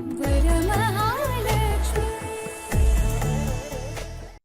Varamahalakshmi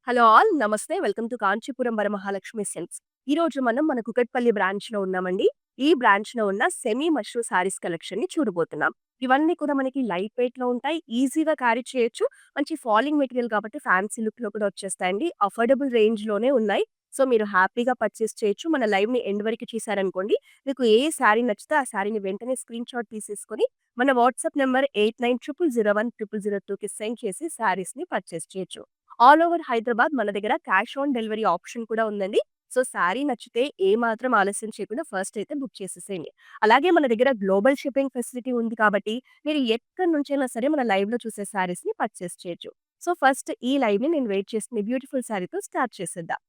hello all నమస్తే. Welcome to Kanchipuram Varamahalakshmi silks. ఈరోజు మనం మన కుకట్పల్లి బ్రాంచ్‌లో ఉన్నామండి. ఈ బ్రాంచ్‌లో ఉన్న సెమీ మష్రూ సారీస్ కలెక్షన్‌ని చూడబోతున్నాం. ఇవన్నీ కూడా మనకి లైట్ వెయిట్‌లో ఉంటాయి. ఈజీగా క్యారీ చేయొచ్చు. మంచి ఫాలింగ్ మెటీరియల్ కాబట్టి ఫ్యాన్సీ లుక్‌లో కూడా వచ్చేస్తాయండి. అఫోర్డబుల్ రేంజ్‌లోనే ఉన్నాయి. సో, మీరు హ్యాపీగా పర్చేస్ చేయొచ్చు. మన లైవ్‌ని ఎండ్ వరకు చూసారనుకోండి, మీకు ఏ శారీ నచ్చితే ఆ శారీని వెంటనే స్క్రీన్‌షాట్ తీసేసుకొని మన వాట్సాప్ నంబర్ 8900010002కి సెండ్ చేసి శారీస్‌ని పర్చేస్ చేయొచ్చు. ఆల్ ఓవర్ హైదరాబాద్ మన దగ్గర క్యాష్ ఆన్ డెలివరీ ఆప్షన్ కూడా ఉందండి. సో, శారీ నచ్చితే ఏమాత్రం ఆలస్యం చేయకుండా ఫస్ట్ అయితే బుక్ చేసేసేయండి. అలాగే మన దగ్గర గ్లోబల్ షిప్పింగ్ ఫెసిలిటీ ఉంది కాబట్టి మీరు ఎక్కడి నుంచైనా సరే మన లైవ్‌లో చూసే శారీస్‌ని పర్చేస్ చేయొచ్చు. సో, ఫస్ట్ ఈ లైవ్‌ని నేను వెయిట్ చేస్తున్న బ్యూటిఫుల్ శారీతో స్టార్ట్ చేసేద్దాం.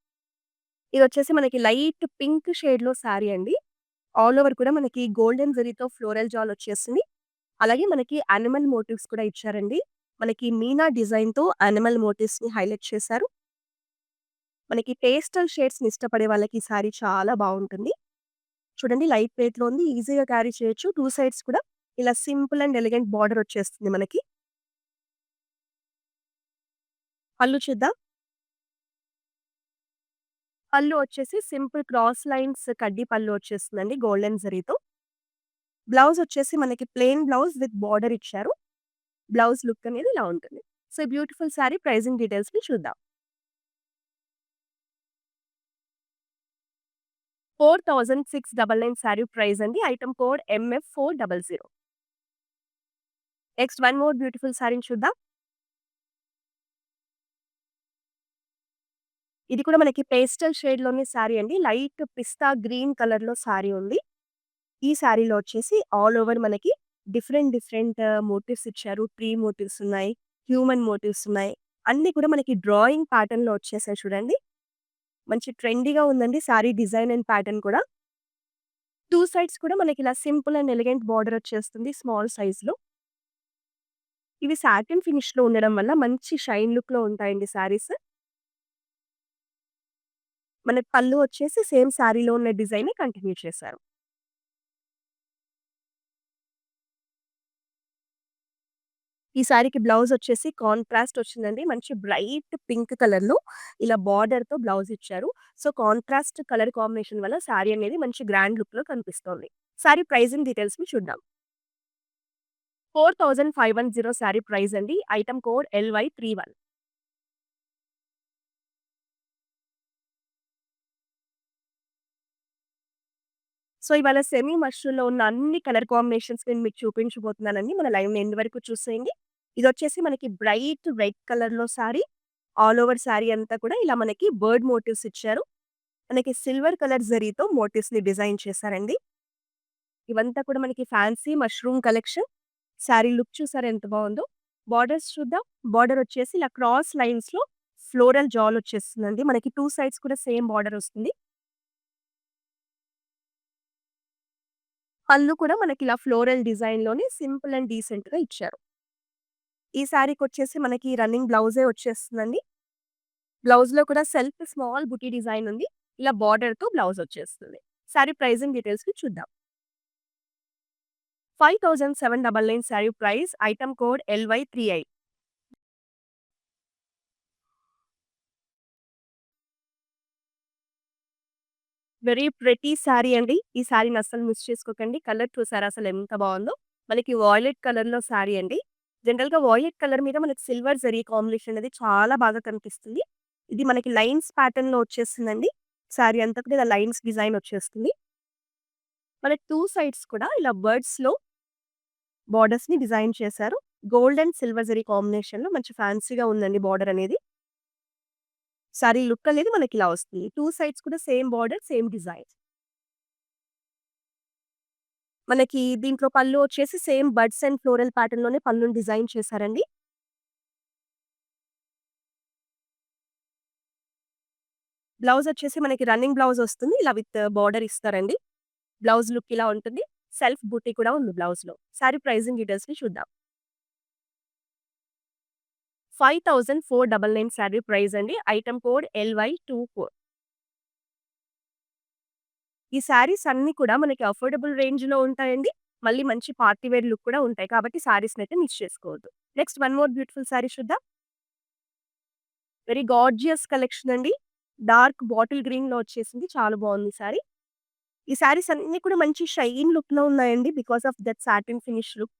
ఇదొచ్చేసి మనకి లైట్ పింక్ షేడ్‌లో శారీ అండి. ఆల్ ఓవర్ కూడా మనకి గోల్డెన్ జరీతో ఫ్లోరల్ జాల్ వచ్చేసింది. అలాగే మనకి యానిమల్ మోటివ్స్ కూడా ఇచ్చారండి. మనకి మీనా డిజైన్‌తో యానిమల్ మోటివ్స్‌ని హైలైట్ చేశారు. మనకి పేస్టల్ షేడ్స్‌ని ఇష్టపడే వాళ్ళకి ఈ సారీ చాలా బావుంటుంది. చూడండి లైట్ వెయిట్‌లో ఉంది. ఈజీగా క్యారీ చేయొచ్చు. 2 సైడ్స్ కూడా ఇలా సింపుల్ అండ్ ఎలిగెంట్ బార్డర్ వచ్చేస్తుంది మనకి. పళ్ళు చూద్దాం. పళ్ళు వచ్చేసి సింపుల్ క్రాస్ లైన్స్ కడ్డీ పళ్ళు వచ్చేస్తుందండి గోల్డెన్ జరీతో. బ్లౌజ్ వచ్చేసి మనకి ప్లెయిన్ బ్లౌజ్ విత్ బార్డర్ ఇచ్చారు. బ్లౌజ్ లుక్ అనేది ఇలా ఉంటుంది. సో, ఈ బ్యూటిఫుల్ సారీ ప్రైజింగ్ డీటెయిల్స్‌ని చూద్దాం. 4699 సారీ ప్రైస్ అండి. Item code MF400. Next one more beautiful సారీని చూద్దాం. ఇది కూడా మనకి పేస్టల్ షేడ్‌లోని సారీ అండి. లైట్ పిస్తా గ్రీన్ కలర్‌లో సారీ ఉంది. ఈ సారీలో వచ్చేసి ఆల్ ఓవర్ మనకి డిఫరెంట్ డిఫరెంట్ మోటివ్స్ ఇచ్చారు. ట్రీ మోటివ్స్ ఉన్నాయి. హ్యూమన్ మోటివ్స్ ఉన్నాయి. అన్నీ కూడా మనకి డ్రాయింగ్ ప్యాటర్న్‌లో వచ్చేసాయి చూడండి. మంచి ట్రెండీగా ఉందండి సారీ డిజైన్ అండ్ ప్యాటర్న్ కూడా. 2 సైడ్స్ కూడా మనకిలా సింపుల్ అండ్ ఎలిగెంట్ బార్డర్ వచ్చేస్తుంది స్మాల్ సైజ్‌లో. ఇవి సాటిన్ ఫినిష్‌లో ఉండడం వల్ల మంచి షైన్ లుక్‌లో ఉంటాయండి సారీస్. మనకి పళ్ళు వచ్చేసి సేమ్ సారీలో ఉన్న డిజైనే కంటిన్యూ చేశారు. ఈ సారీకి బ్లౌజ్ వచ్చేసి కాంట్రాస్ట్ వచ్చిందండి. మంచి బ్రైట్ పింక్ కలర్‌లో ఇలా బార్డర్‌తో బ్లౌజ్ ఇచ్చారు. సో, కాంట్రాస్ట్ కలర్ కాంబినేషన్ వల్ల సారీ అనేది మంచి గ్రాండ్ లుక్‌లో కనిపిస్తోంది. సారీ ప్రైజింగ్ డీటెయిల్స్‌ని చూద్దాం. 4510 సారీ ప్రైస్ అండి. Item code LY31. సో, ఇవాళ సెమీ మష్రూమ్‌లో ఉన్న అన్ని కలర్ కాంబినేషన్స్ నేను మీకు చూపించబోతున్నానండి. మన లైవ్‌ని ఎండ్ వరకు చూసేయండి. ఇదొచ్చేసి మనకి బ్రైట్ రెడ్ కలర్‌లో సారీ. ఆల్ ఓవర్ సారీ అంతా కూడా ఇలా మనకి బర్డ్ మోటివ్స్ ఇచ్చారు. మనకి సిల్వర్ కలర్ జరీతో మోటివ్స్‌ని డిజైన్ చేశారండి. ఇవంతా కూడా మనకి fancy mushroom collection. Sorry look చూసారా ఎంత బావుందో. బార్డర్స్ చూద్దాం. బార్డర్ వచ్చేసి ఇలా క్రాస్ లైన్స్‌లో ఫ్లోరల్ జాల్ వచ్చేస్తుందండి. మనకి 2 సైడ్స్ కూడా సేమ్ బార్డర్ వస్తుంది. పళ్ళు కూడా మనకిలా ఫ్లోరల్ డిజైన్‌లోనే సింపుల్ అండ్ డీసెంట్‌గా ఇచ్చారు. ఈ శారీకొచ్చేసి మనకి రన్నింగ్ బ్లౌజే వచ్చేస్తుందండి. బ్లౌజ్‌లో కూడా సెల్ఫ్ స్మాల్ బుటీ డిజైన్ ఉంది. ఇలా బార్డర్‌తో బ్లౌజ్ వచ్చేస్తుంది. శారీ ప్రైజింగ్ డీటెయిల్స్‌ని చూద్దాం. 5799 sari price. Item code LY38. Very pretty sari అండి. ఈ శారీని అస్సలు మిస్ చేసుకోకండి. కలర్ చూసారా అసలు ఎంత బావుందో. మనకి వాయిలెట్ కలర్‌లో శారీ అండి. జనరల్‌గా వాయిలెట్ కలర్ మీద మనకి సిల్వర్ జరీ కాంబినేషన్ అనేది చాలా బాగా కనిపిస్తుంది. ఇది మనకి లైన్స్ ప్యాటర్న్‌లో వచ్చేసిందండి. శారీ అంతా కూడా ఇలా లైన్స్ డిజైన్ వచ్చేస్తుంది. మనకి 2 సైడ్స్ కూడా ఇలా బర్డ్స్‌లో బోర్డర్స్‌ని డిజైన్ చేశారు. గోల్డ్ అండ్ సిల్వర్ జరీ కాంబినేషన్‌లో మంచి ఫ్యాన్సీగా ఉందండి బార్డర్ అనేది. శారీ లుక్ అనేది మనకిలా వస్తుంది. 2 సైడ్స్ కూడా సేమ్ బార్డర్, సేమ్ డిజైన్. మనకి దీంట్లో పళ్ళు వచ్చేసి సేమ్ బడ్స్ అండ్ ఫ్లోరల్ ప్యాటర్న్‌లోనే పళ్ళుని డిజైన్ చేశారండి. బ్లౌజ్ వచ్చేసి మనకి రన్నింగ్ బ్లౌజ్ వస్తుంది. ఇలా విత్ బార్డర్ ఇస్తారండి. బ్లౌజ్ లుక్ ఇలా ఉంటుంది. సెల్ఫ్ బూటీ కూడా ఉంది బ్లౌజ్‌లో. సారీ ప్రైజింగ్ డీటెయిల్స్‌ని చూద్దాం. 5499 సారీ ప్రైస్ అండి. Item code LY24. ఈ శారీస్ అన్నీ కూడా మనకి అఫోర్డబుల్ రేంజ్‌లో ఉంటాయండి. మళ్ళీ మంచి పార్టీ వేర్ లుక్ కూడా ఉంటాయి. కాబట్టి శారీస్‌నైతే మిస్ చేసుకోవద్దు. Next one more beautiful sari చూద్దాం. వెరీ గార్జియస్ కలెక్షన్ అండి. డార్క్ బాటిల్ గ్రీన్‌లో వచ్చేసింది. చాలా బావుంది శారీ. ఈ శారీస్ అన్నీ కూడా మంచి షైన్ లుక్‌లో ఉన్నాయండి. Because of that satin finish look.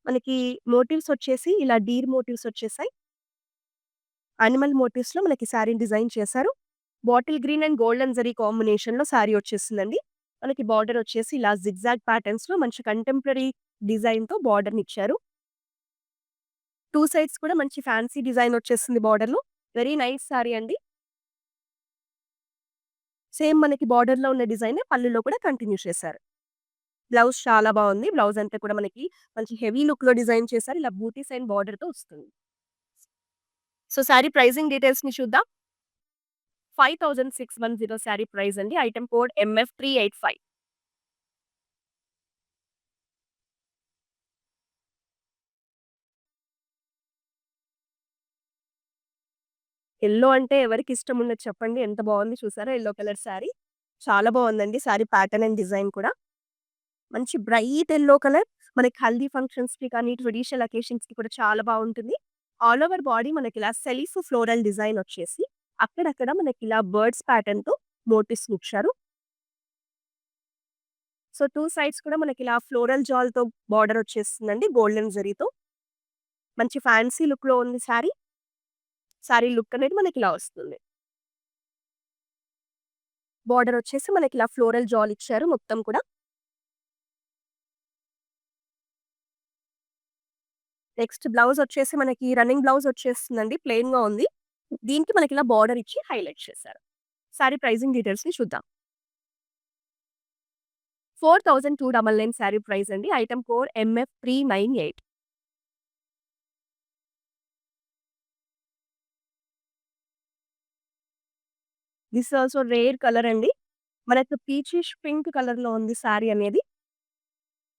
మనకి మోటివ్స్ వచ్చేసి ఇలా డీర్ మోటివ్స్ వచ్చేసాయి. యానిమల్ మోటివ్స్‌లో మనకి శారీని డిజైన్ చేశారు. Bottle green and golden zari కాంబినేషన్‌లో శారీ వచ్చేసిందండి. మనకి బార్డర్ వచ్చేసి ఇలా జిగ్‌జాగ్ ప్యాటర్న్స్‌లో మంచి కంటెంపరరీ డిజైన్‌తో బార్డర్‌నిచ్చారు. 2 సైడ్స్ కూడా మంచి ఫ్యాన్సీ డిజైన్ వచ్చేసింది బార్డర్‌లో. వెరీ నైస్ శారీ అండి. సేమ్ మనకి బార్డర్‌లో ఉన్న డిజైనే పళ్ళులో కూడా కంటిన్యూ చేశారు. బ్లౌజ్ చాలా బావుంది. బ్లౌజ్ అంతా కూడా మనకి మంచి హెవీ లుక్‌లో డిజైన్ చేశారు. ఇలా బూటీస్ అండ్ బార్డర్‌తో వస్తుంది. సో, శారీ ప్రైజింగ్ డీటెయిల్స్‌ని చూద్దాం. 5610 శారీ ప్రైస్ అండి. Item code MF385. యెల్లో అంటే ఎవరికిష్టం ఉండదు చెప్పండి. ఎంత బావుంది చూసారా యెల్లో కలర్ శారీ. చాలా బావుందండి శారీ ప్యాటర్న్ అండ్ డిజైన్ కూడా. మంచి బ్రైట్ యెల్లో కలర్. మనకి హల్దీ ఫంక్షన్స్‌కి కానీ, ట్రెడిషనల్ అకేషన్స్‌కి కూడా చాలా బావుంటుంది. ఆల్ ఓవర్ బాడీ మనకిలా సెల్ఫ్ ఫ్లోరల్ డిజైన్ వచ్చేసి, అక్కడక్కడ మనకిలా బర్డ్స్ ప్యాటర్న్‌తో మోటివ్స్‌ని ఇచ్చారు. సో, 2 సైడ్స్ కూడా మనకిలా ఫ్లోరల్ జాల్‌తో బార్డర్ వచ్చేస్తుందండి గోల్డెన్ జరీతో. మంచి ఫ్యాన్సీ లుక్‌లో ఉంది శారీ. శారీ లుక్ అనేది మనకిలా వస్తుంది. బార్డర్ వచ్చేసి మనకిలా ఫ్లోరల్ జాల్ ఇచ్చారు మొత్తం కూడా. నెక్స్ట్ బ్లౌజ్ వచ్చేసి మనకి రన్నింగ్ బ్లౌజ్ వచ్చేస్తుందండి. ప్లెయిన్‌గా ఉంది. దీనికి మనకిలా బార్డర్ ఇచ్చి హైలైట్ చేశారు. శారీ ప్రైజింగ్ డీటెయిల్స్‌ని చూద్దాం. 4299 శారీ ప్రైస్ అండి. Item code MF398. This also rare colour అండి. మనకు పీచిష్ పింక్ కలర్‌లో ఉంది శారీ అనేది.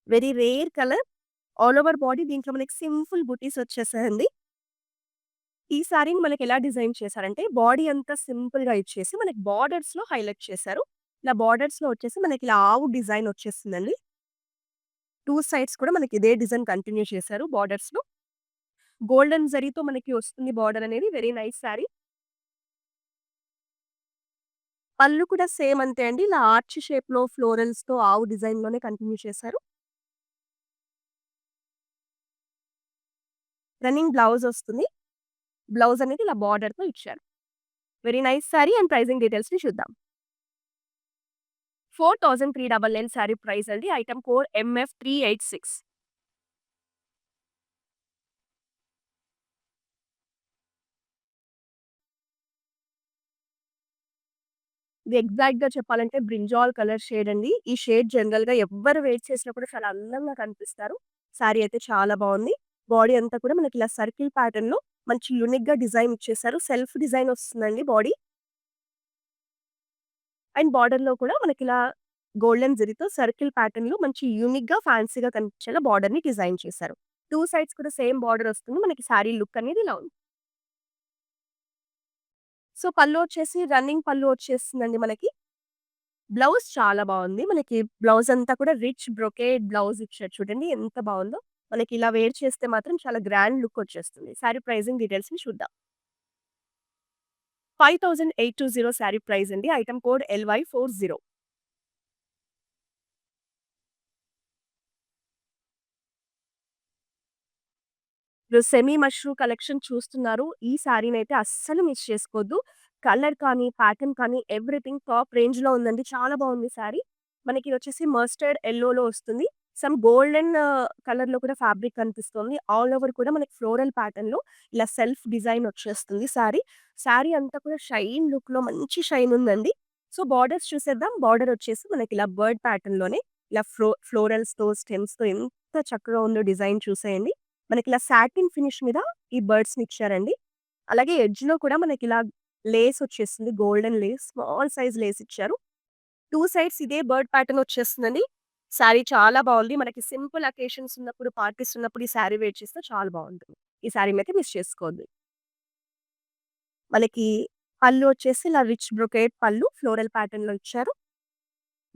Very rare colour. All over body దీంట్లో మనకి సింపుల్ బుటీస్ వచ్చేసాయండి. ఈ శారీని మనకెలా డిజైన్ చేశారంటే, బాడీ అంతా సింపుల్‌గా ఇచ్చేసి, మనకి బార్డర్స్‌లో హైలైట్ చేశారు. ఇలా బార్డర్స్‌లో వచ్చేసి మనకిలా ఆవు డిజైన్ వచ్చేసిందండి. 2 సైడ్స్ కూడా మనకి ఇదే డిజైన్ కంటిన్యూ చేశారు బార్డర్స్‌లో. గోల్డెన్ జరీతో మనకి వస్తుంది బార్డర్ అనేది. Very nice sari. పళ్ళు కూడా సేమ్ అంతే అండి. ఇలా ఆర్చ్ షేప్‌లో ఫ్లోరల్స్‌తో ఆవు డిజైన్‌లోనే కంటిన్యూ చేశారు. రన్నింగ్ బ్లౌజ్ వస్తుంది. బ్లౌజ్ అనేది ఇలా బార్డర్‌తో ఇచ్చారు. Very nice sari and pricing డీటెయిల్స్‌ని చూద్దాం. 4399 శారీ ప్రైస్ అండి. Item code MF386. ఇది ఎగ్జాక్ట్‌గా చెప్పాలంటే బ్రింజాల్ కలర్ షేడ్ అండి. ఈ షేడ్ జనరల్‌గా ఎవ్వరు వేర్ చేసినా కూడా చాలా అందంగా కనిపిస్తారు. శారీ అయితే చాలా బావుంది. బాడీ అంతా కూడా మనకి ఇలా సర్కిల్ ప్యాటర్న్‌లో మంచి యూనిక్‌గా డిజైన్ ఇచ్చేసారు. సెల్ఫ్ డిజైన్ వస్తుందండి బాడీ. అండ్ బార్డర్‌లో కూడా మనకిలా గోల్డెన్ జరీతో సర్కిల్ ప్యాటర్న్‌లో మంచి యూనిక్‌గా, ఫ్యాన్సీగా కనిపించేలా బార్డర్‌ని డిజైన్ చేశారు. 2 సైడ్స్ కూడా సేమ్ బార్డర్ వస్తుంది. మనకి శారీ లుక్ అనేది ఇలా ఉంది. సో, పళ్ళు వచ్చేసి రన్నింగ్ పళ్ళు వచ్చేస్తుందండి మనకి. బ్లౌజ్ చాలా బావుంది. మనకి బ్లౌజ్ అంతా కూడా రిచ్ బ్రొకేడ్ బ్లౌజ్ ఇచ్చారు చూడండి ఎంత బావుందో. మనకి ఇలా వేర్ చేస్తే మాత్రం చాలా గ్రాండ్ లుక్ వచ్చేస్తుంది. శారీ ప్రైజింగ్ డీటెయిల్స్‌ని చూద్దాం. 5820 శారీ ప్రైస్ అండి. Item code LY40. మీరు సెమీ మష్రూ కలెక్షన్ చూస్తున్నారు. ఈ శారీనైతే అస్సలు మిస్ చేసుకోవద్దు. కలర్ కానీ, ప్యాటర్న్ కానీ ఎవ్రీథింగ్ టాప్ రేంజ్‌లో ఉందండి. చాలా బావుంది శారీ. మనకి వచ్చేసి మస్టర్డ్ యెల్లోలో వస్తుంది. సమ్ గోల్డెన్ కలర్‌లో కూడా ఫ్యాబ్రిక్ కనిపిస్తుంది. ఆల్ ఓవర్ కూడా మనకి ఫ్లోరల్ ప్యాటర్న్‌లో ఇలా సెల్ఫ్ డిజైన్ వచ్చేస్తుంది శారీ. శారీ అంతా కూడా షైన్ లుక్‌లో మంచి షైన్ ఉందండి. సో, బార్డర్స్ చూసేద్దాం. బార్డర్ వచ్చేసి మనకి ఇలా బర్డ్ ప్యాటర్న్‌లోనే ఇలా ఫ్లోరల్స్‌తో, స్టెమ్స్‌తో ఎంత చక్కగా ఉందో డిజైన్ చూసేయండి. మనకిలా సాటిన్ ఫినిష్ మీద ఈ బర్డ్స్‌ని ఇచ్చారండి. అలాగే ఎడ్జ్‌లో కూడా మనకిలా లేస్ వచ్చేసింది. Golden lace, small size lace ఇచ్చారు. 2 సైడ్స్ ఇదే బర్డ్ ప్యాటర్న్ వచ్చేస్తుందండి. శారీ చాలా బావుంది. మనకి సింపుల్ అకేషన్స్ ఉన్నప్పుడు, పార్టీస్ ఉన్నప్పుడు ఈ శారీ వేర్ చేస్తే చాలా బావుంటుంది. ఈ శారీనైతే మిస్ చేసుకోవద్దు. మనకి పళ్ళు వచ్చేసి ఇలా రిచ్ బ్రొకేడ్ పళ్ళు ఫ్లోరల్ ప్యాటర్న్‌లో ఇచ్చారు.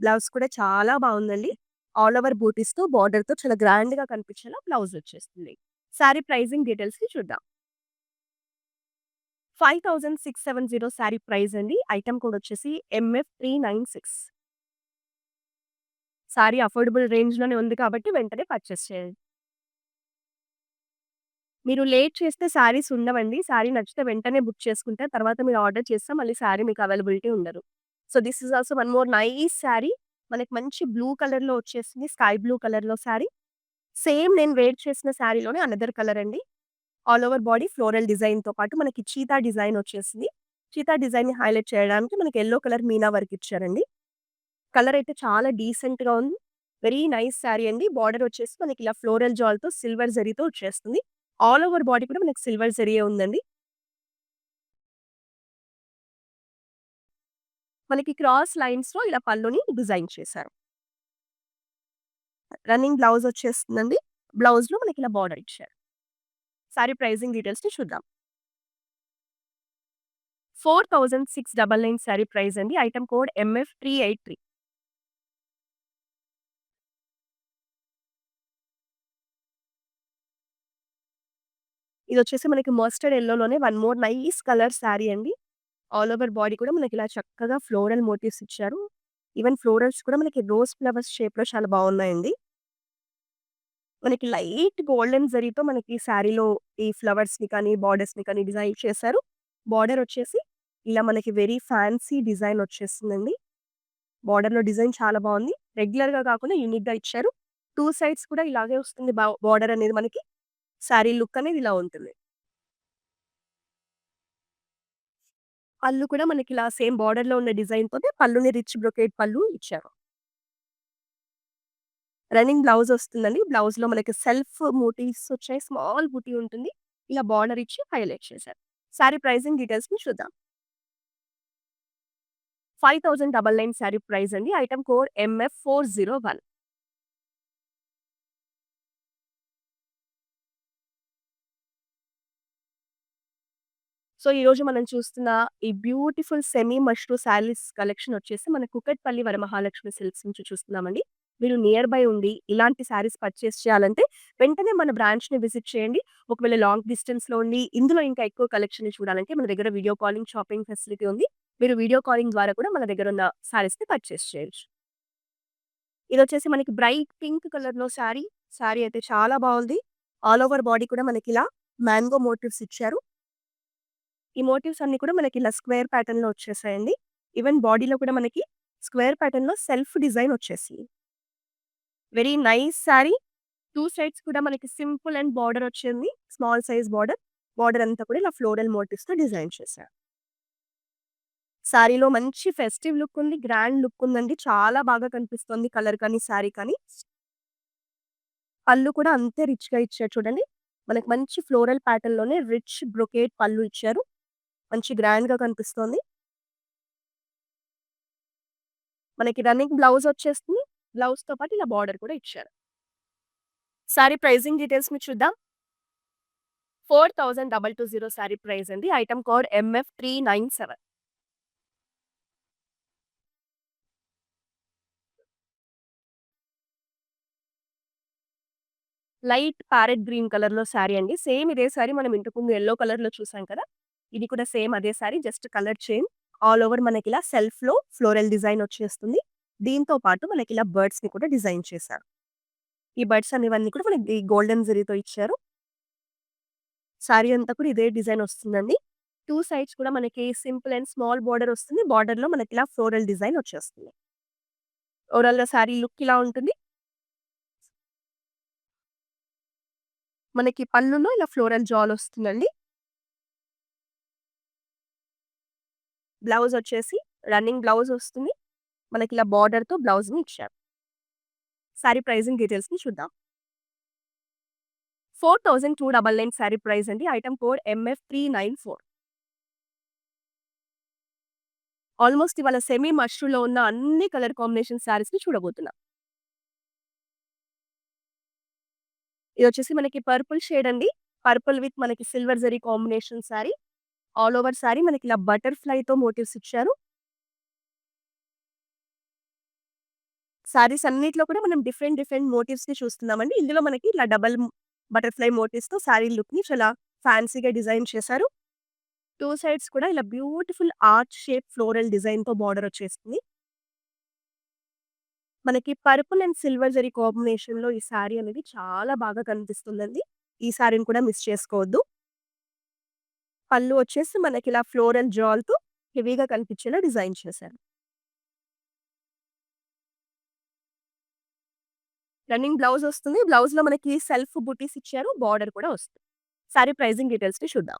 బ్లౌజ్ కూడా చాలా బావుందండి. ఆల్ ఓవర్ బూటీస్‌తో బార్డర్‌తో చాలా గ్రాండ్‌గా కనిపించేలా బ్లౌజ్ వచ్చేస్తుంది. శారీ ప్రైజింగ్ డీటెయిల్స్‌ని చూద్దాం. 5670 శారీ ప్రైస్ అండి. ఐటెమ్ కోడ్ వచ్చేసి MF396. శారీ అఫోర్డబుల్ రేంజ్‌లోనే ఉంది కాబట్టి వెంటనే పర్చేస్ చేయండి. మీరు లేట్ చేస్తే శారీస్ ఉండవండి. శారీ నచ్చితే వెంటనే బుక్ చేసుకుంటే తర్వాత మీరు ఆర్డర్ చేస్తే మళ్ళీ శారీ మీకు అవైలబిలిటీ ఉండదు. So, this is also one more nice sari. మనకి మంచి బ్లూ కలర్‌లో వచ్చేసింది. స్కై బ్లూ కలర్‌లో శారీ. సేమ్ నేను వేర్ చేసిన శారీలోనే అనదర్ కలర్ అండి. ఆల్ ఓవర్ బాడీ ఫ్లోరల్ డిజైన్‌తో పాటు మనకి చీతా డిజైన్ వచ్చేసింది. చీతా డిజైన్‌ని హైలైట్ చేయడానికి మనకి యెల్లో కలర్ మీనా వర్క్ ఇచ్చారండి. కలర్ అయితే చాలా డీసెంట్‌గా ఉంది. వెరీ నైస్ శారీ అండి. బార్డర్ వచ్చేసి మనకి ఇలా ఫ్లోరల్ జాల్‌తో సిల్వర్ జరీతో వచ్చేస్తుంది. ఆల్ ఓవర్ బాడీ కూడా మనకి సిల్వర్ జరీయే ఉందండి. మనకి క్రాస్ లైన్స్‌లో ఇలా పళ్ళుని డిజైన్ చేశారు. రన్నింగ్ బ్లౌజ్ వచ్చేస్తుందండి. బ్లౌజ్‌లో మనకి ఇలా బార్డర్ ఇచ్చారు. శారీ ప్రైజింగ్ డీటెయిల్స్‌ని చూద్దాం. 4699 శారీ ప్రైస్ అండి. Item code MF383. ఇదొచ్చేసి మనకి మస్టర్డ్ యెల్లోలోనే one more nice colour sari అండి. ఆల్ ఓవర్ బాడీ కూడా మనకి ఇలా చక్కగా ఫ్లోరల్ మోటివ్స్ ఇచ్చారు. ఈవెన్ ఫ్లోరల్స్ కూడా మనకి రోజ్ ఫ్లవర్స్ షేప్‌లో చాలా బావున్నాయండి. మనకి లైట్ గోల్డెన్ జరీతో మనకి శారీలో ఈ ఫ్లవర్స్‌ని కానీ, బార్డర్స్‌ని కానీ డిజైన్ చేశారు. బార్డర్ వచ్చేసి ఇలా మనకి వెరీ ఫ్యాన్సీ డిజైన్ వచ్చేసిందండి. బార్డర్‌లో డిజైన్ చాలా బావుంది. రెగ్యులర్‌గా కాకుండా యూనిక్‌గా ఇచ్చారు. 2 సైడ్స్ కూడా ఇలాగే వస్తుంది బార్డర్ అనేది మనకి. శారీ లుక్ అనేది ఇలా ఉంటుంది. పళ్ళు కూడా మనకిలా సేమ్ బార్డర్‌లో ఉన్న డిజైన్‌తోనే పళ్ళుని రిచ్ బ్రొకేట్ పళ్ళు ఇచ్చారు. రన్నింగ్ బ్లౌజ్ వస్తుందండి. బ్లౌజ్‌లో మనకి సెల్ఫ్ మోటివ్స్ వచ్చాయి. స్మాల్ బుటీ ఉంటుంది. ఇలా బార్డర్ ఇచ్చి హైలైట్ చేశారు. శారీ ప్రైజింగ్ డీటెయిల్స్‌ని చూద్దాం. 5099 శారీ ప్రైస్ అండి. Item code MF401. సో, ఈరోజు మనం చూస్తున్న ఈ beautiful semi mashru saris collection వచ్చేసి మన కుకట్పల్లి వరమహాలక్ష్మి సిల్క్స్ నుంచి చూస్తున్నామండి. మీరు నియర్ బై ఉండి ఇలాంటి శారీస్ పర్చేస్ చేయాలంటే వెంటనే మన బ్రాంచ్‌ని విజిట్ చేయండి. ఒకవేళ లాంగ్ డిస్టెన్స్‌లో ఉండి ఇందులో ఇంకా ఎక్కువ కలెక్షన్‌ని చూడాలంటే మన దగ్గర వీడియో కాలింగ్, షాపింగ్ ఫెసిలిటీ ఉంది. మీరు వీడియో కాలింగ్ ద్వారా కూడా మన దగ్గరున్న శారీస్‌ని పర్చేస్ చేయొచ్చు. ఇదొచ్చేసి మనకి బ్రైట్ పింక్ కలర్‌లో శారీ. శారీ అయితే చాలా బావుంది. ఆల్ ఓవర్ బాడీ కూడా మనకిలా మ్యాంగో మోటివ్స్ ఇచ్చారు. ఈ మోటివ్స్ అన్నీ కూడా మనకి ఇలా స్క్వేర్ ప్యాటర్న్‌లో వచ్చేసాయండి. ఈవెన్ బాడీలో కూడా మనకి స్క్వేర్ ప్యాటర్న్‌లో సెల్ఫ్ డిజైన్ వచ్చేసింది. Very nice sari. 2 సైడ్స్ కూడా మనకి సింపుల్ అండ్ బార్డర్ వచ్చింది. Small size border. బార్డర్ అంతా కూడా ఇలా ఫ్లోరల్ మోటివ్స్‌తో డిజైన్ చేశారు. శారీలో మంచి ఫెస్టివ్ లుక్ ఉంది. గ్రాండ్ లుక్ ఉందండి. చాలా బాగా కనిపిస్తుంది కలర్ కానీ, శారీ కానీ. పళ్ళు కూడా అంతే రిచ్‌గా ఇచ్చారు చూడండి. మనకి మంచి ఫ్లోరల్ ప్యాటర్న్‌లోనే రిచ్ బ్రొకేట్ పళ్ళు ఇచ్చారు. మంచి గ్రాండ్‌గా కనిపిస్తోంది. మనకి రన్నింగ్ బ్లౌజ్ వచ్చేస్తుంది. బ్లౌజ్‌తో పాటు ఇలా బార్డర్ కూడా ఇచ్చారు. సారీ ప్రైజింగ్ డీటెయిల్స్ మీరు చూద్దాం. 4220 సారీ ప్రైస్ అండి. Item code MF397. Light parrot green కలర్‌లో సారీ అండి. సేమ్ ఇదే సారీ మనం ఇంతకుముందు యెల్లో కలర్‌లో చూసాం కదా! ఇది కూడా సేమ్ అదే sari just colour change. All over మనకిలా సెల్ఫ్‌లో ఫ్లోరల్ డిజైన్ వచ్చేస్తుంది. దీంతో పాటు మనకిలా బర్డ్స్‌ని కూడా డిజైన్ చేశారు. ఈ బర్డ్స్ అనేవన్నీ కూడా మనకి గోల్డెన్ జరీతో ఇచ్చారు. సారీ అంతా కూడా ఇదే డిజైన్ వస్తుందండి. 2 సైడ్స్ కూడా మనకి సింపుల్ అండ్ స్మాల్ బోర్డర్ వస్తుంది. బోర్డర్‌లో మనకిలా ఫ్లోరల్ డిజైన్ వచ్చేస్తుంది. ఓవరాల్‌గా సారీ లుక్ ఇలా ఉంటుంది. మనకి పళ్ళులో ఇలా ఫ్లోరల్ జాల్ వస్తుందండి. బ్లౌజ్ వచ్చేసి రన్నింగ్ బ్లౌజ్ వస్తుంది. మనకిలా బోర్డర్‌తో బ్లౌజ్‌ని ఇచ్చారు. సారీ ప్రైజింగ్ డీటెయిల్స్‌ని చూద్దాం. 4299 సారీ ప్రైస్ అండి. Item code MF394. ఆల్‌మోస్ట్ ఇవాళ సెమీ మష్రూలో ఉన్న అన్ని కలర్ కాంబినేషన్ సారీస్‌ని చూడబోతున్నాం. ఇదొచ్చేసి మనకి పర్పుల్ షేడ్ అండి. పర్పుల్ విత్ మనకి silver zari combination sari. All over sari మనకిలా బటర్‌ఫ్లైతో మోటివ్స్ ఇచ్చారు. శారీస్ అన్నిట్లో కూడా మనం డిఫరెంట్, డిఫరెంట్ మోటివ్స్‌ని చూస్తున్నామండి. ఇందులో మనకి ఇట్లా డబుల్ బటర్‌ఫ్లై మోటివ్స్‌తో శారీ లుక్‌ని చాలా ఫ్యాన్సీగా డిజైన్ చేశారు. 2 సైడ్స్ కూడా ఇలా బ్యూటిఫుల్ ఆర్చ్ షేప్ ఫ్లోరల్ డిజైన్‌తో బార్డర్ వచ్చేస్తుంది. మనకి పర్పుల్ అండ్ సిల్వర్ జరీ కాంబినేషన్‌లో ఈ శారీ అనేది చాలా బాగా కనిపిస్తుందండి. ఈ శారీని కూడా మిస్ చేసుకోవద్దు. పళ్ళు వచ్చేసి మనకిలా ఫ్లోరల్ జాల్‌తో హెవీగా కనిపించేలా డిజైన్ చేశారు. రన్నింగ్ బ్లౌజ్ వస్తుంది. బ్లౌజ్‌లో మనకి సెల్ఫ్ బుటీస్ ఇచ్చారు. బార్డర్ కూడా వస్తుంది. సారీ ప్రైజింగ్ డీటెయిల్స్‌ని చూద్దాం.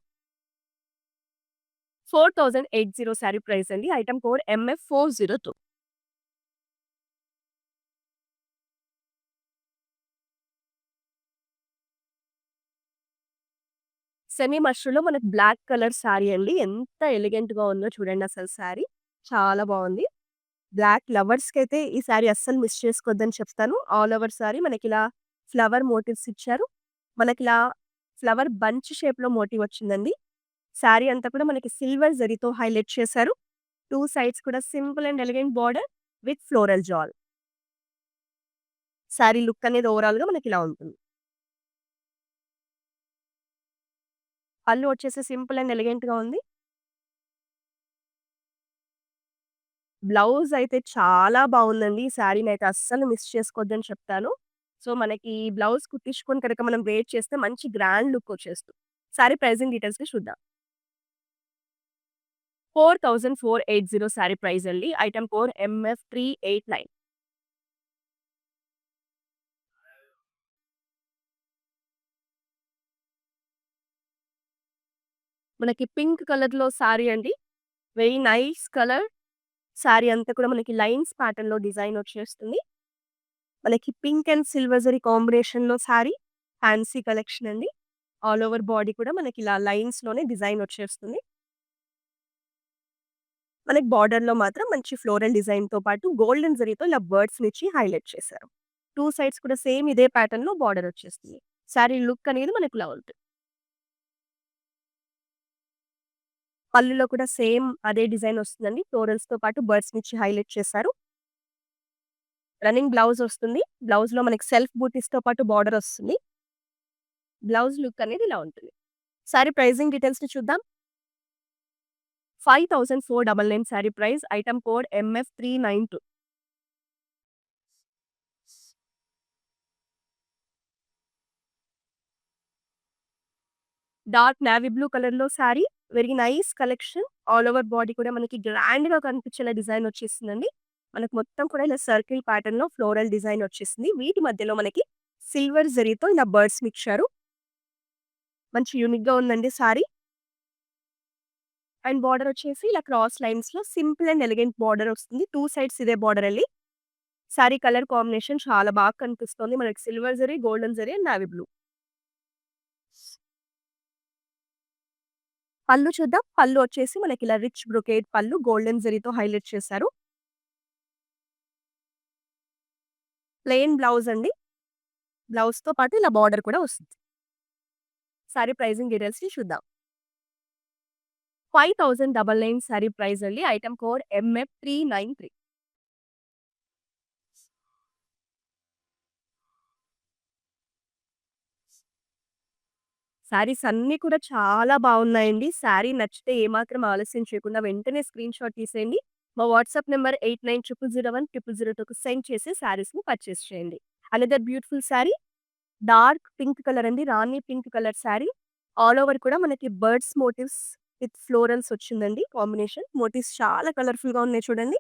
4080 సారీ ప్రైస్ అండి. Item code MF402. సెమీ మష్రూమ్‌లో మనకి బ్లాక్ కలర్ సారీ అండి. ఎంత ఎలిగెంట్‌గా ఉందో చూడండి అసలు సారీ. చాలా బావుంది. బ్లాక్ లవర్స్‌కైతే ఈ సారీ అస్సలు మిస్ చేసుకోవద్దని చెప్తాను. ఆల్ ఓవర్ సారీ మనకిలా ఫ్లవర్ మోటివ్స్ ఇచ్చారు. మనకిలా ఫ్లవర్ బంచ్ షేప్‌లో మోటివ్ వచ్చిందండి. సారీ అంతా కూడా మనకి సిల్వర్ జరీతో హైలైట్ చేశారు. 2 సైడ్స్ కూడా simple and elegant border with floral jaal. Sari look అనేది ఓవరాల్‌గా మనకిలా ఉంటుంది. పళ్ళు వచ్చేసి సింపుల్ అండ్ ఎలిగెంట్‌గా ఉంది. బ్లౌజ్ అయితే చాలా బావుందండి. ఈ శారీనైతే అస్సలు మిస్ చేసుకోవద్దని చెప్తాను. సో, మనకి ఈ బ్లౌజ్ కుట్టించుకొని కనుక మనం వేర్ చేస్తే మంచి గ్రాండ్ లుక్ వచ్చేస్తుంది. సారీ ప్రైజింగ్ డీటెయిల్స్‌ని చూద్దాం. 4480 సారీ ప్రైస్ అండి. Item code MF389. మనకి పింక్ కలర్‌లో సారీ అండి. Very nice colour. సారీ అంతా కూడా మనకి లైన్స్ ప్యాటర్న్‌లో డిజైన్ వచ్చేస్తుంది. మనకి పింక్ అండ్ సిల్వర్ జరీ కాంబినేషన్‌లో సారీ. ఫ్యాన్సీ కలెక్షన్ అండి. ఆల్ ఓవర్ బాడీ కూడా మనకి ఇలా లైన్స్‌లోనే డిజైన్ వచ్చేస్తుంది. మనకి బార్డర్‌లో మాత్రం మంచి ఫ్లోరల్ డిజైన్‌తో పాటు గోల్డెన్ జరీతో ఇలా బర్డ్స్‌నిచ్చి హైలైట్ చేశారు. 2 సైడ్స్ కూడా సేమ్ ఇదే ప్యాటర్న్‌లో బార్డర్ వచ్చేస్తుంది. సారీ లుక్ అనేది మనకి ఇలా ఉంటుంది. పళ్ళులో కూడా సేమ్ అదే డిజైన్ వస్తుందండి. ఫ్లోరల్స్‌తో పాటు బర్డ్స్‌నిచ్చి హైలైట్ చేశారు. రన్నింగ్ బ్లౌజ్ వస్తుంది. బ్లౌజ్‌లో మనకి సెల్ఫ్ బూటీస్‌తో పాటు బార్డర్ వస్తుంది. బ్లౌజ్ లుక్ అనేది ఇలా ఉంటుంది. సారీ ప్రైజింగ్ డీటెయిల్స్‌ని చూద్దాం. 5499 sari price. Item code MF392. Dark navy blue కలర్‌లో sari. Very nice collection. All over body కూడా మనకి గ్రాండ్‌గా కనిపించేలా డిజైన్ వచ్చేసిందండి. మనకు మొత్తం కూడా ఇలా సర్కిల్ ప్యాటర్న్‌లో ఫ్లోరల్ డిజైన్ వచ్చేసింది. వీటి మధ్యలో మనకి సిల్వర్ జరీతో ఇలా బర్డ్స్‌ని ఇచ్చారు. మంచి యూనిక్‌గా ఉందండి సారీ. అండ్ బార్డర్ వచ్చేసి ఇలా క్రాస్ లైన్స్‌లో సింపుల్ అండ్ ఎలిగెంట్ బార్డర్ వస్తుంది. 2 సైడ్స్ ఇదే బార్డర్ అండి. సారీ కలర్ కాంబినేషన్ చాలా బాగా కనిపిస్తుంది. మనకి silver zari, golden zari and navy blue. పళ్ళు చూద్దాం. పళ్ళు వచ్చేసి మనకి ఇలా రిచ్ బ్రొకేడ్ పళ్ళు గోల్డెన్ జరీతో హైలైట్ చేశారు. ప్లెయిన్ బ్లౌజ్ అండి. బ్లౌజ్‌తో పాటు ఇలా బార్డర్ కూడా వస్తుంది. సారీ ప్రైజింగ్ డీటెయిల్స్‌ని చూద్దాం. 5099 సారీ ప్రైస్ అండి. Item code MF393. శారీస్ అన్నీ కూడా చాలా బావున్నాయండి. శారీ నచ్చితే ఏమాత్రం ఆలస్యం చేయకుండా వెంటనే స్క్రీన్‌షాట్ తీసేయండి. మా వాట్సాప్ నంబర్ 8900010002కి సెండ్ చేసి శారీస్‌ని పర్చేస్ చేయండి. Another beautiful sari dark pink colour అండి. Rani pink colour sari. All over కూడా మనకి బర్డ్స్ మోటివ్స్ విత్ ఫ్లోరల్స్ వచ్చిందండి కాంబినేషన్. మోటివ్స్ చాలా కలర్‌ఫుల్‌గా ఉన్నాయి చూడండి.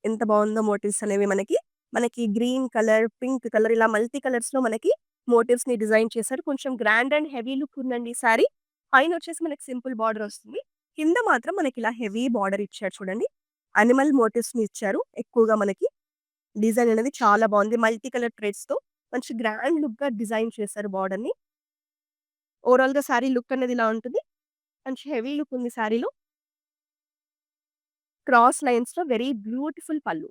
ఎంత బావుందో మోటివ్స్ అనేవి మనకి. మనకి గ్రీన్ కలర్, పింక్ కలర్ ఇలా మల్టీ కలర్స్‌లో మనకి మోటివ్స్‌ని డిజైన్ చేశారు. కొంచెం గ్రాండ్ అండ్ హెవీ లుక్ ఉందండి ఈ సారీ. పైనొచ్చేసి మనకి సింపుల్ బార్డర్ వస్తుంది. కింద మాత్రం మనకి ఇలా హెవీ బార్డర్ ఇచ్చారు చూడండి. యానిమల్ మోటివ్స్‌ని ఇచ్చారు. ఎక్కువగా మనకి డిజైన్ అనేది చాలా బావుంది. మల్టీ కలర్ థ్రెడ్స్‌తో మంచి గ్రాండ్ లుక్‌గా డిజైన్ చేశారు బార్డర్‌ని. ఓవరాల్‌గా సారీ లుక్ అనేది ఇలా ఉంటుంది. మంచి హెవీ లుక్ ఉంది సారీలో. క్రాస్ లైన్స్‌లో వెరీ బ్యూటిఫుల్ పళ్ళు.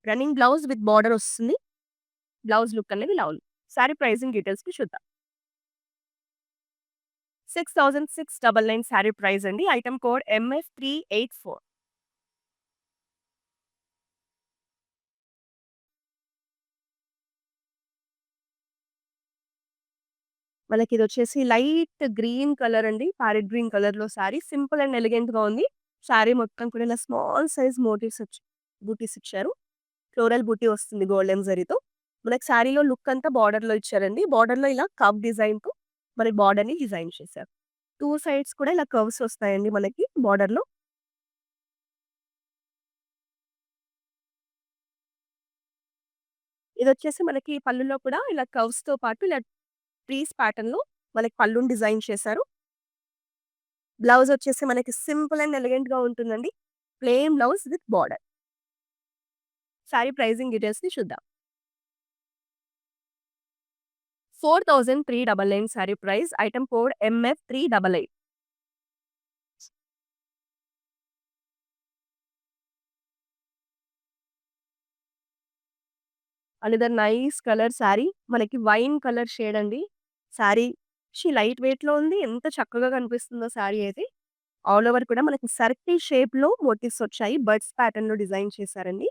రన్నింగ్ బ్లౌజ్ విత్ బార్డర్ వస్తుంది. బ్లౌజ్ లుక్ అనేది ఇలా ఉంది. సారీ ప్రైజింగ్ డీటెయిల్స్‌ని చూద్దాం. 6699 సారీ ప్రైస్ అండి. Item code MF384. మనకిదొచ్చేసి లైట్ గ్రీన్ కలర్ అండి. ప్యారెట్ గ్రీన్ కలర్‌లో సారీ. సింపుల్ అండ్ ఎలిగెంట్‌గా ఉంది. సారీ మొత్తం కూడా ఇలా స్మాల్ సైజ్ బూటీస్ ఇచ్చారు. ఫ్లోరల్ బూటీ వస్తుంది గోల్డెన్ జరీతో. మనకి సారీలో లుక్ అంతా బోర్డర్‌లో ఇచ్చారండి. బోర్డర్‌లో ఇలా కర్వ్ డిజైన్‌తో మనకి బోర్డర్‌ని డిజైన్ చేశారు. 2 సైడ్స్ కూడా ఇలా కర్వ్స్ వస్తాయండి మనకి బోర్డర్‌లో. ఇదొచ్చేసి మనకి పళ్ళులో కూడా ఇలా కర్వ్స్‌తో పాటు ఇలా ట్రీస్ ప్యాటర్న్‌లో మనకి పళ్ళుని డిజైన్ చేశారు. బ్లౌజ్ వచ్చేసి మనకి సింపుల్ అండ్ ఎలిగెంట్‌గా ఉంటుందండి. Plain blouse with border. Sari pricing డీటెయిల్స్‌ని చూద్దాం. 4399 sari price. Item code MF388. Another nice colour sari. మనకి వైన్ కలర్ షేడ్ అండి. సారీ లైట్ వెయిట్‌లో ఉంది. ఎంత చక్కగా కనిపిస్తుందో సారీ అయితే. ఆల్ ఓవర్ కూడా మనకి సర్కిల్ షేప్‌లో మోటివ్స్ వచ్చాయి. బర్డ్స్ ప్యాటర్న్‌లో డిజైన్ చేశారండి.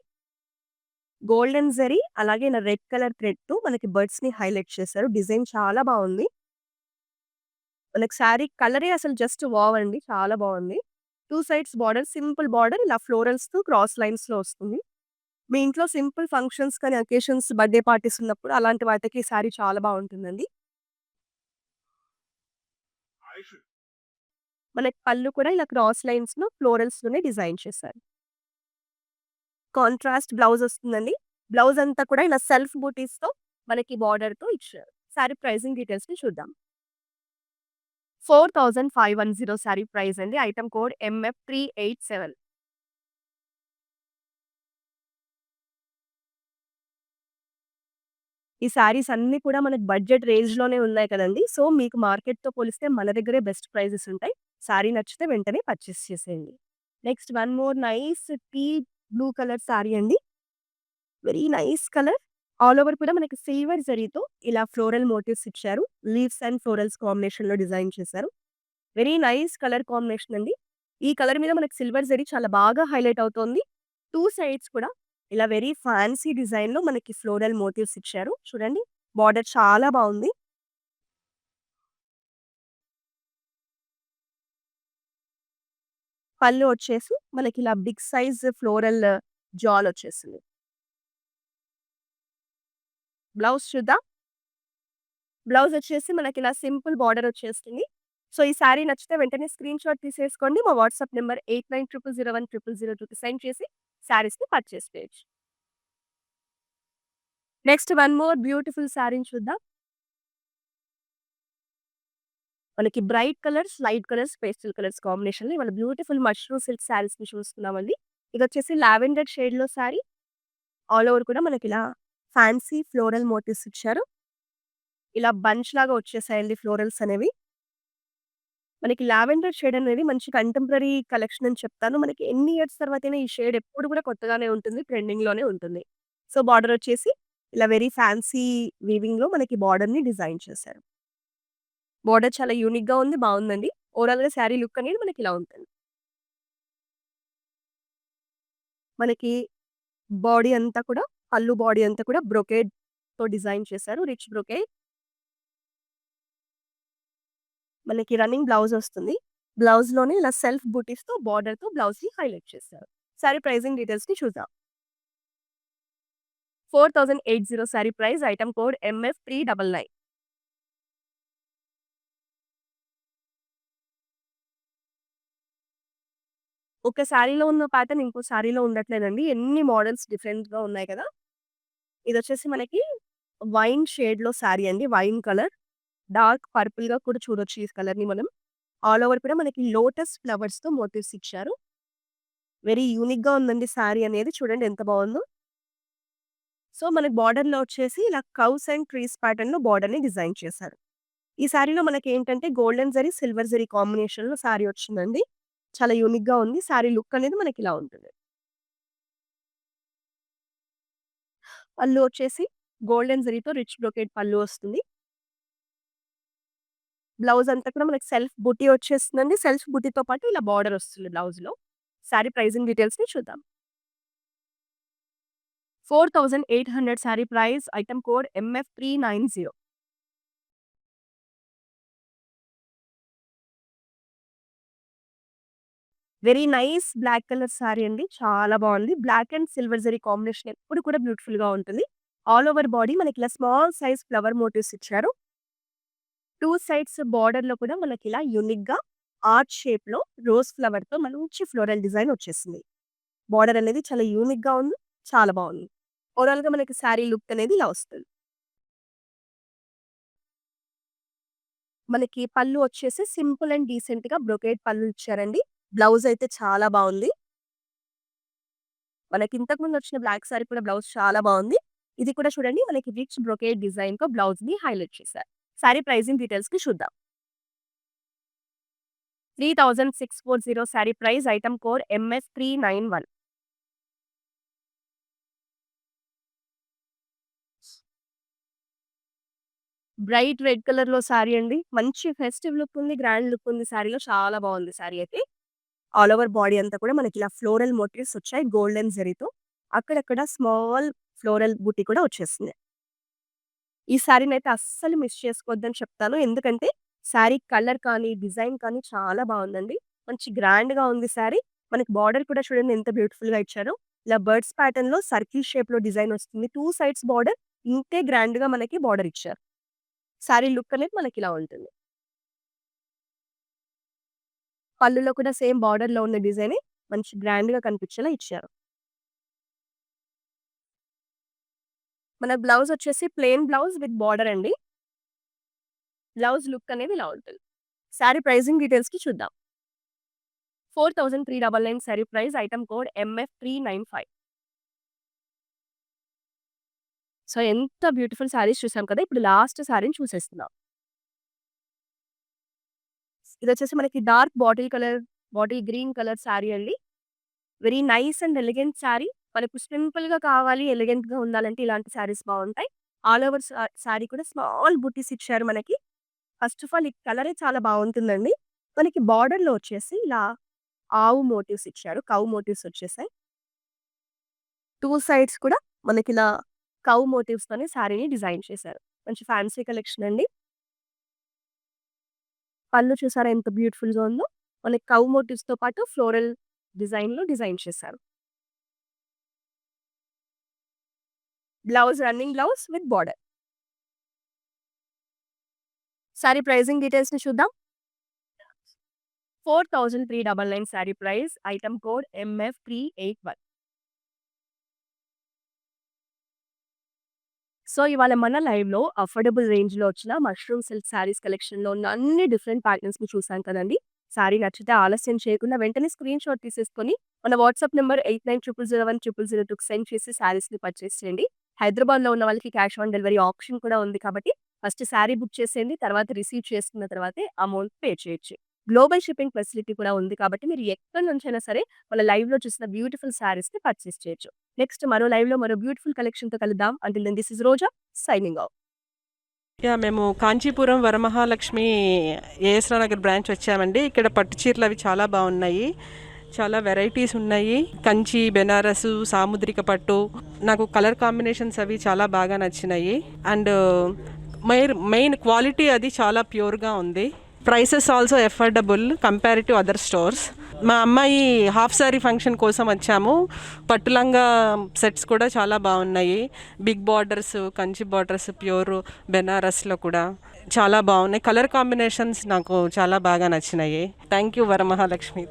గోల్డెన్ జరీ అలాగే ఇలా రెడ్ కలర్ థ్రెడ్‌తో మనకి బర్డ్స్‌ని హైలైట్ చేశారు. డిజైన్ చాలా బావుంది. మనకి సారీ కలరే అసలు జస్ట్ వావ్ అండి. చాలా బావుంది. 2 సైడ్స్ బార్డర్ సింపుల్ బార్డర్ ఇలా ఫ్లోరల్స్‌తో క్రాస్ లైన్స్‌లో వస్తుంది. మీ ఇంట్లో సింపుల్ ఫంక్షన్స్ కానీ, అకేషన్స్, బర్త్‌డే పార్టీస్ ఉన్నప్పుడు అలాంటి వాటికి ఈ సారీ చాలా బావుంటుందండి. మనకి పళ్ళు కూడా ఇలా క్రాస్ లైన్స్‌లో ఫ్లోరల్స్‌లోనే డిజైన్ చేశారు. కాంట్రాస్ట్ బ్లౌజ్ వస్తుందండి. బ్లౌజ్ అంతా కూడా ఇలా సెల్ఫ్ బూటీస్‌తో మనకి బార్డర్‌తో ఇచ్చారు. సారీ ప్రైజింగ్ డీటెయిల్స్‌ని చూద్దాం. 4510 సారీ ప్రైస్ అండి. Item code MF387. ఈ సారీస్ అన్నీ కూడా మనకి బడ్జెట్ రేంజ్‌లోనే ఉన్నాయి కదండీ! సో, మీకు మార్కెట్‌తో పోలిస్తే మన దగ్గరే బెస్ట్ ప్రైజెస్ ఉంటాయి. సారీ నచ్చితే వెంటనే పర్చేస్ చేసేయండి. Next one more nice teal blue colour sari అండి. Very nice colour. All over కూడా మనకి సిల్వర్ జరీతో ఇలా ఫ్లోరల్ మోటివ్స్ ఇచ్చారు. లీవ్స్ అండ్ ఫ్లోరల్స్ కాంబినేషన్‌లో డిజైన్ చేశారు. వెరీ నైస్ కలర్ కాంబినేషన్ అండి. ఈ కలర్ మీద మనకి సిల్వర్ జరీ చాలా బాగా హైలైట్ అవుతోంది. 2 సైడ్స్ కూడా ఇలా వెరీ ఫ్యాన్సీ డిజైన్‌లో మనకి ఫ్లోరల్ మోటివ్స్ ఇచ్చారు. చూడండి బార్డర్ చాలా బావుంది. పళ్ళు వచ్చేసి మనకిలా బిగ్ సైజ్ ఫ్లోరల్ జాల్ వచ్చేసింది. బ్లౌజ్ చూద్దాం. బ్లౌజ్ వచ్చేసి మనకిలా సింపుల్ బార్డర్ వచ్చేస్తుంది. సో, ఈ సారీ నచ్చితే వెంటనే స్క్రీన్‌షాట్ తీసేసుకోండి. మా వాట్సాప్ నంబర్ 8900010002కి సెండ్ చేసి సారీస్‌ని పర్చేస్ చేయొచ్చు. నెక్స్ట్ వన్ మోర్ బ్యూటిఫుల్ సారీని చూద్దాం. మనకి bright colours, light colours, pastel colours కాంబినేషన్‌లో ఇవాళ బ్యూటిఫుల్ మష్రూమ్ సిల్క్ సారీస్‌ని చూస్తున్నామండి. ఇదొచ్చేసి లావెండర్ షేడ్‌లో సారీ. ఆల్ ఓవర్ కూడా మనకిలా ఫ్యాన్సీ ఫ్లోరల్ మోటివ్స్ ఇచ్చారు. ఇలా బంచ్ లాగా వచ్చేసాయండి ఫ్లోరల్స్ అనేవి. మనకి లావెండర్ షేడ్ అనేది మంచి కంటెంపరరీ కలెక్షన్ అని చెప్తాను. మనకి ఎన్ని ఇయర్స్ తర్వాతైనా ఈ షేడ్ ఎప్పుడు కూడా కొత్తగానే ఉంటుంది. ట్రెండింగ్‌లోనే ఉంటుంది. సో, బార్డర్ వచ్చేసి ఇలా వెరీ ఫ్యాన్సీ వీవింగ్‌లో మనకి బార్డర్‌ని డిజైన్ చేశారు. బార్డర్ చాలా యూనిక్‌గా ఉంది. బావుందండి. ఓవరాల్‌గా శారీ లుక్ అనేది మనకిలా ఉంటుంది. మనకి బాడీ అంతా కూడా పళ్ళు బాడీ అంతా కూడా బ్రొకేడ్‌తో డిజైన్ చేశారు. Rich brocade. మనకి రన్నింగ్ బ్లౌజ్ వస్తుంది. బ్లౌజ్‌లోనే ఇలా సెల్ఫ్ బూటీస్‌తో బార్డర్‌తో బ్లౌజ్‌ని హైలైట్ చేశారు. సారీ ప్రైజింగ్ డీటెయిల్స్‌ని చూద్దాం. 4080 sorry price. Item code MF399. ఒక సారీలో ఉన్న ప్యాటర్న్ ఇంకో సారీలో ఉండట్లేదండి. ఎన్ని మోడల్స్ డిఫరెంట్‌గా ఉన్నాయి కదా! ఇదొచ్చేసి మనకి వైన్ షేడ్‌లో సారీ అండి. Wine colour. డార్క్ పర్పుల్‌గా కూడా చూడొచ్చు ఈ కలర్‌ని మనం. ఆల్ ఓవర్ కూడా మనకి లోటస్ ఫ్లవర్స్‌తో మోటివ్స్ ఇచ్చారు. వెరీ యూనిక్‌గా ఉందండి సారీ అనేది. చూడండి ఎంత బావుందో. సో, మనకి బార్డర్‌లో వచ్చేసి ఇలా కర్వ్స్ అండ్ ట్రీస్ ప్యాటర్న్‌లో బార్డర్‌ని డిజైన్ చేశారు. ఈ సారీలో మనకేంటంటే గోల్డెన్ జరీ, సిల్వర్ జరీ కాంబినేషన్‌లో సారీ వచ్చిందండి. చాలా యూనిక్‌గా ఉంది. సారీ లుక్ అనేది మనకిలా ఉంటుంది. పళ్ళు వచ్చేసి గోల్డెన్ జరీతో రిచ్ బ్రొకేడ్ పళ్ళు వస్తుంది. బ్లౌజ్ అంతా కూడా మనకి సెల్ఫ్ బుటీ వచ్చేస్తుందండి. సెల్ఫ్ బుటీతో పాటు ఇలా బార్డర్ వస్తుంది బ్లౌజ్‌లో. సారీ ప్రైజింగ్ డీటెయిల్స్‌ని చూద్దాం. 4800 sari price. Item code MF390. Very nice black colour sari అండి. చాలా బావుంది. Black and silver zari combination ఎప్పుడు కూడా బ్యూటిఫుల్‌గా ఉంటుంది. ఆల్ ఓవర్ బాడీ మనకిలా స్మాల్ సైజ్ ఫ్లవర్ మోటివ్స్ ఇచ్చారు. 2 సైడ్స్ బోర్డర్‌లో కూడా మనకిలా యూనిక్‌గా ఆర్చ్ షేప్‌లో రోజ్ ఫ్లవర్‌తో మంచి ఫ్లోరల్ డిజైన్ వచ్చేసింది. బోర్డర్ అనేది చాలా యూనిక్‌గా ఉంది. చాలా బావుంది. ఓవరాల్‌గా మనకి సారీ లుక్ అనేది ఇలా వస్తుంది. మనకి పళ్ళు వచ్చేసి సింపుల్ అండ్ డీసెంట్‌గా బ్రొకేడ్ పళ్ళు ఇచ్చారండి. బ్లౌజ్ అయితే చాలా బావుంది. మనకి ఇంతకుముందు వచ్చిన బ్లాక్ సారీ కూడా బ్లౌజ్ చాలా బావుంది. ఇది కూడా చూడండి మనకి రిచ్ బ్రొకేడ్ డిజైన్‌తో బ్లౌజ్‌ని హైలైట్ చేశారు. సారీ ప్రైజింగ్ డీటెయిల్స్‌కి చూద్దాం. 3640 sorry price item code MS391. Bright red కలర్‌లో సారీ అండి. మంచి ఫెస్టివ్ లుక్ ఉంది. గ్రాండ్ లుక్ ఉంది సారీలో. చాలా బావుంది సారీ అయితే. ఆల్ ఓవర్ బాడీ అంతా కూడా మనకిలా ఫ్లోరల్ మోటివ్స్ వచ్చాయి గోల్డెన్ జరీతో. అక్కడక్కడ స్మాల్ ఫ్లోరల్ బూటీ కూడా వచ్చేసింది. ఈ సారీనైతే అస్సలు మిస్ చేసుకోవద్దని చెప్తాను. ఎందుకంటే సారీ కలర్ కానీ, డిజైన్ కానీ చాలా బావుందండి. మంచి గ్రాండ్‌గా ఉంది సారీ. మనకి బార్డర్ కూడా చూడండి ఎంత బ్యూటిఫుల్‌గా ఇచ్చారో. ఇలా బర్డ్స్ ప్యాటర్న్‌లో సర్కిల్ షేప్‌లో డిజైన్ వస్తుంది. 2 సైడ్స్ బార్డర్ ఇంతే గ్రాండ్‌గా మనకి బార్డర్ ఇచ్చారు. సారీ లుక్ అనేది మనకిలా ఉంటుంది. పళ్ళులో కూడా సేమ్ బార్డర్‌లో ఉన్న డిజైనే మంచి గ్రాండ్‌గా కనిపించేలా ఇచ్చారు. మన బ్లౌజ్ వచ్చేసి ప్లెయిన్ బ్లౌజ్ విత్ బార్డర్ అండి. బ్లౌజ్ లుక్ అనేది ఇలా ఉంటుంది. సారీ ప్రైజింగ్ డీటెయిల్స్‌కి చూద్దాం. 4399 sari price item code MF395. So, ఎంత బ్యూటిఫుల్ సారీస్ చూసాం కదా! ఇప్పుడు లాస్ట్ సారీని చూసేస్తున్నాం. ఇదొచ్చేసి మనకి dark bottle green colour sari అండి. Very nice and elegant sari. మనకు సింపుల్‌గా కావాలి, ఎలిగెంట్‌గా ఉండాలంటే ఇలాంటి సారీస్ బావుంటాయి. ఆల్ ఓవర్ సారీ కూడా స్మాల్ బుటీస్ ఇచ్చారు మనకి. ఫస్ట్ ఆఫ్ ఆల్ ఈ కలరే చాలా బావుంటుందండి. మనకి బార్డర్‌లో వచ్చేసి ఇలా ఆవు మోటివ్స్ ఇచ్చారు. కౌ మోటివ్స్ వచ్చేసాయి. 2 సైడ్స్ కూడా మనకిలా కౌ మోటివ్స్‌తోనే సారీని డిజైన్ చేశారు. మంచి ఫ్యాన్సీ కలెక్షన్ అండి. పళ్ళు చూసారా ఎంత బ్యూటిఫుల్‌గా ఉందో. మనకి కౌ మోటివ్స్‌తో పాటు ఫ్లోరల్ డిజైన్‌లో డిజైన్ చేశారు. Running blouse with border. Sari pricing డీటెయిల్స్‌ని చూద్దాం. 4399 sari price item code MF381. So, ఇవాళ మన లైవ్‌లో అఫోర్డబుల్ రేంజ్‌లో వచ్చిన మష్రూమ్ సిల్క్ సారీస్ కలెక్షన్‌లో ఉన్న అన్ని డిఫరెంట్ ప్యాటర్న్స్‌ని చూసాం కదండీ! సారీ నచ్చితే ఆలస్యం చేయకుండా వెంటనే స్క్రీన్‌షాట్ తీసేసుకొని మన వాట్సాప్ నంబర్ 8900010002కి సెండ్ చేసి సారీస్‌ని పర్చేస్ చేయండి. హైదరాబాద్‌లో ఉన్న వాళ్ళకి క్యాష్ ఆన్ డెలివరీ ఆప్షన్ కూడా ఉంది కాబట్టి ఫస్ట్ సారీ బుక్ చేసేయండి. తర్వాత రిసీవ్ చేసుకున్న తర్వాతే అమౌంట్ పే చేయొచ్చు. గ్లోబల్ షిప్పింగ్ ఫెసిలిటీ కూడా ఉంది కాబట్టి మీరు ఎక్కడి నుంచైనా సరే మన లైవ్‌లో చూసిన బ్యూటిఫుల్ సారీస్‌ని పర్చేస్ చేయొచ్చు. నెక్స్ట్ మరో లైవ్‌లో మరో బ్యూటిఫుల్ కలెక్షన్‌తో కలుద్దాం. Until then this is Roja signing off. మేము కాంచీపురం వరమహాలక్ష్మి ఏఎస్‌రావు నగర్ బ్రాంచ్ వచ్చామండి. ఇక్కడ పట్టు చీరలు అవి చాలా బాగున్నాయి. చాలా వెరైటీస్ ఉన్నాయి. కంచి, బెనారసు, సాముద్రిక పట్టు. నాకు కలర్ కాంబినేషన్స్ అవి చాలా బాగా నచ్చినాయి. అండ్ మెయిన్ క్వాలిటీ అది చాలా ప్యూర్గా ఉంది. Prices also affordable compare to other stores. మా అమ్మాయి హాఫ్ సారీ ఫంక్షన్ కోసం వచ్చాము. పట్టులంగా సెట్స్ కూడా చాలా బాగున్నాయి. Big borders, Kanchi borders, pure బెనారస్లో కూడా చాలా బాగున్నాయి. కలర్ కాంబినేషన్స్ నాకు చాలా బాగా నచ్చినాయి. Thank you Varamahalakshmi.